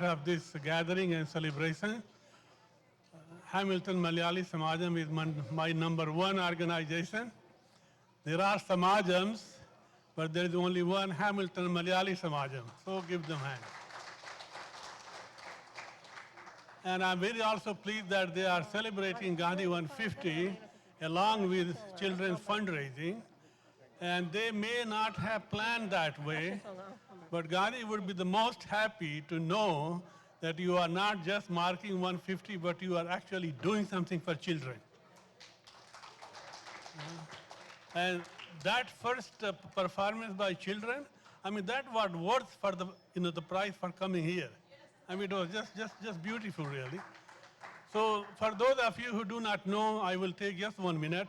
of this gathering and celebration. Hamilton Malayali Samajam is my number one organization. There are Samajams, but there is only one Hamilton Malayali Samajam. So give them hand. And I'm very also pleased that they are celebrating Gandhi 150 along with children's fundraising. And they may not have planned that way, but Gandhi would be the most happy to know that you are not just marking 150, but you are actually doing something for children. And that first performance by children, I mean, that was worth for the price for coming here. I mean, it was just beautiful, really. So for those of you who do not know, I will take just 1 minute.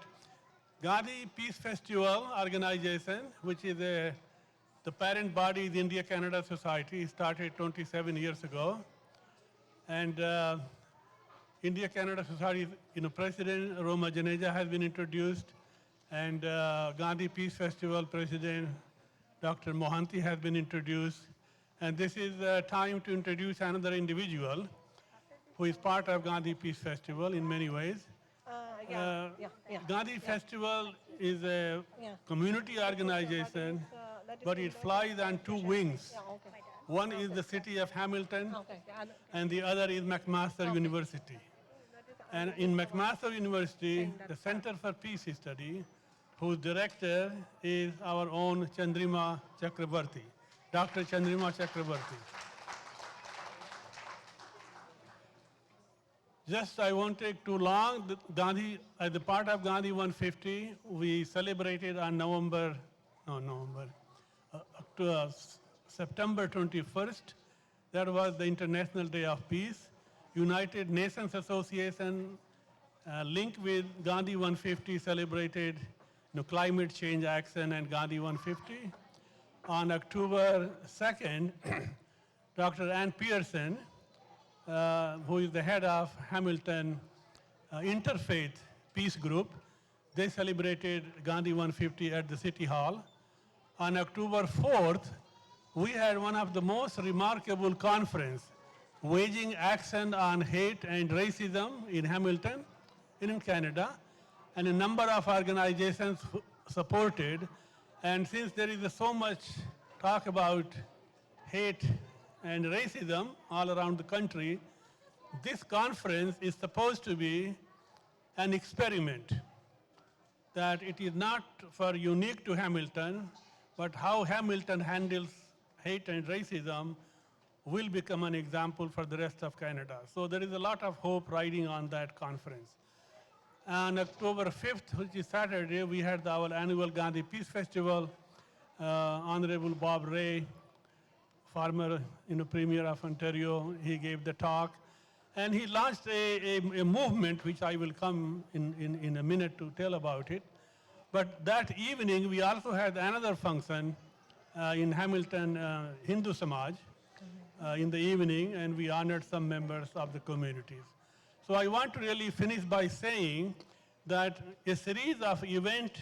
Gandhi Peace Festival organization, which is the parent body is India-Canada Society, started 27 years ago. And India-Canada Society, President Roma Janeja has been introduced, and Gandhi Peace Festival President Dr. Mohanty has been introduced. And this is time to introduce another individual who is part of Gandhi Peace Festival in many ways. Gandhi Festival is a community organization, but it flies on two wings. One is the city of Hamilton, and the other is McMaster University. And in McMaster University, the Center for Peace Study, whose director is our own Chandrima Chakrabarti, Dr. Chandrima Chakrabarti. Just I won't take too long. Gandhi, as a part of Gandhi 150, we celebrated on September 21st. That was the International Day of Peace. United Nations Association linked with Gandhi 150 celebrated climate change action and Gandhi 150. On October 2nd, Dr. Ann Pearson, who is the head of Hamilton Interfaith Peace Group, they celebrated Gandhi 150 at the City Hall. On October 4th, we had one of the most remarkable conferences, Waging Action on Hate and Racism in Hamilton, in Canada, and a number of organizations supported. And since there is so much talk about hate and racism all around the country, this conference is supposed to be an experiment, that it is not for unique to Hamilton, but how Hamilton handles hate and racism will become an example for the rest of Canada. So there is a lot of hope riding on that conference. On October 5th, which is Saturday, we had our annual Gandhi Peace Festival. Honorable Bob Ray, former Premier of Ontario, he gave the talk. And he launched a movement, which I will come in a minute to tell about it. But that evening, we also had another function in Hamilton Hindu Samaj in the evening, and we honored some members of the communities. So I want to really finish by saying that a series of events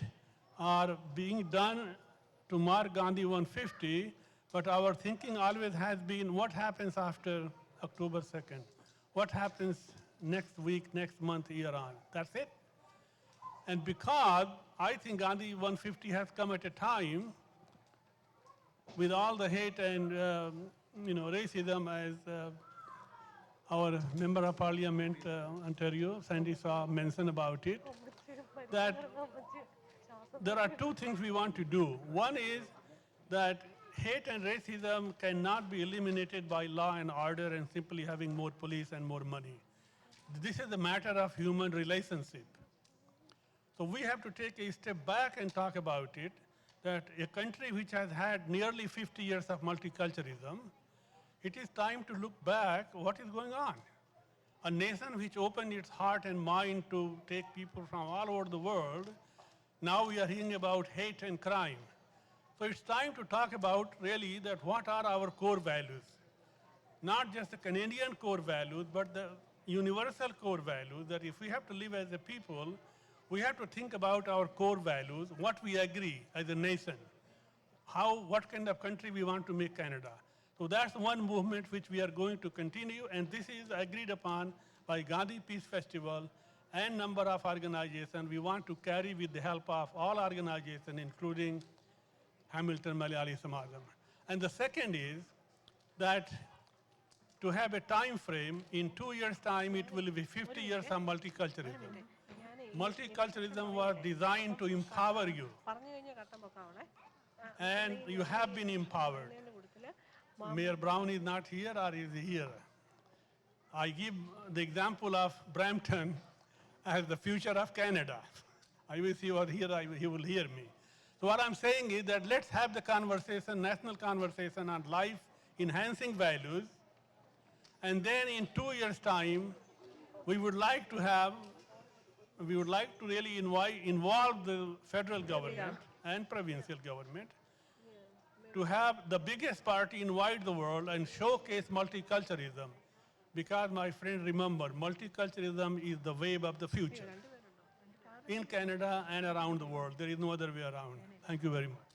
are being done to mark Gandhi 150, but our thinking always has been what happens after October 2nd? What happens next week, next month, year on? That's it. And because I think Gandhi 150 has come at a time with all the hate and racism, as our Member of Parliament, Ontario, Sandy Saw, mentioned about it, that there are two things we want to do. One is that hate and racism cannot be eliminated by law and order and simply having more police and more money. This is a matter of human relationship. So we have to take a step back and talk about it, that a country which has had nearly 50 years of multiculturalism, it is time to look back what is going on. A nation which opened its heart and mind to take people from all over the world, now we are hearing about hate and crime. So it's time to talk about really that what are our core values. Not just the Canadian core values, but the universal core values, that if we have to live as a people, we have to think about our core values, what we agree as a nation, what kind of country we want to make Canada. So that's one movement which we are going to continue, and this is agreed upon by Gandhi Peace Festival and number of organizations. We want to carry with the help of all organizations, including Hamilton Malayali Samajam. And the second is that to have a time frame, in 2 years' time, it will be 50 years of multiculturalism. Multiculturalism was designed to empower you, and you have been empowered. Mayor Brown is not here or is here. I give the example of Brampton as the future of Canada. I wish he was here, he will hear me. So what I'm saying is that let's have the conversation, national conversation on life enhancing values, and then in 2 years' time, we would like to really involve the federal government and provincial government to have the biggest party invite the world and showcase multiculturalism. Because, my friend, remember, multiculturalism is the wave of the future in Canada and around the world. There is no other way around. Thank you very much.